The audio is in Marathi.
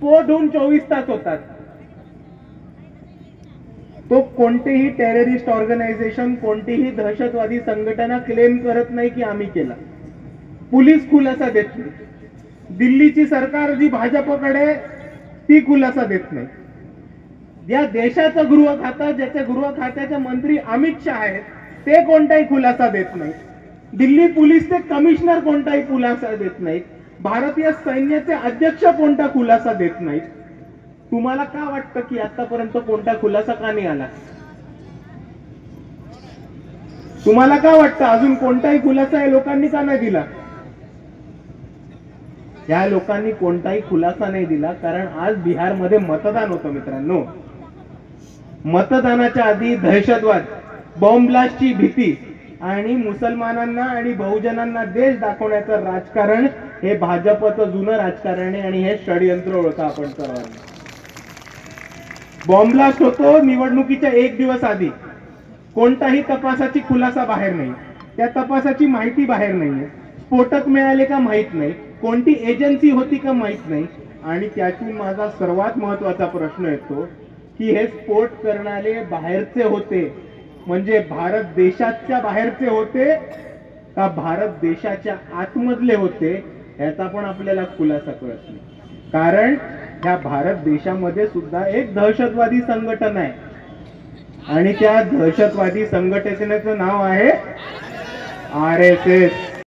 स्फोट होऊन 24 तास होतात. तो कोणतेही टेररिस्ट ऑर्गनायझेशन, कोणतीही दहशतवादी संघटना क्लेम करत नाही की आम्ही केला. पोलीस खुलासा देत नाही. दिल्लीची सरकार जी भाजपकडे ती खुलासा देत नाही. या देशाचं गृह खातं, ज्याच्या गृह खात्याचे मंत्री अमित शहा आहेत, ते कोणताही खुलासा देत नाही. दिल्ली पोलीसचे कमिशनर कोणताही खुलासा देत नाहीत. भारतीय सैन्याचे अध्यक्ष कोणता खुलासा देत नाहीत. तुम्हाला का वाटतं की आतापर्यंत कोणता खुलासा का नाही आला? तुम्हाला का वाटतं अजून कोणताही खुलासा या लोकांनी का नाही दिला? या लोकांनी कोणताही खुलासा नाही दिला कारण आज बिहारमध्ये मतदान होतं मित्रांनो. मतदानाच्या आधी दहशतवाद, बॉम्ब ब्लास्टची भीती आणि मुसलमानांना आणि बहुजनांना देश दाखवण्याचं राजकारण हे भाजपचं जुनं राजकारण आहे आणि हे षडयंत्र ओळखा आपण सर्वांनी. बॉम्ब ब्लास्ट होतो निवडणुकीच्या एक दिवस आधी. कोणताही तपासाची खुलासा बाहेर नाही, त्या तपासाची माहिती बाहेर नाहीये. स्फोटक मिळाले का माहित नाही, कोणती एजन्सी होती का माहित नाही. आणि त्यातून माझा सर्वात महत्वाचा प्रश्न येतो की हे स्फोट करणारे बाहेरचे होते म्हणजे भारत देशाच्या बाहेरचे होते का भारत देशाच्या आतमधले होते, याचा पण आपल्याला खुलासा कळत नाही. कारण ह्या भारत देशामध्ये सुद्धा एक दहशतवादी संघटना आहे आणि त्या दहशतवादी संघटनेचं नाव आहे RSS.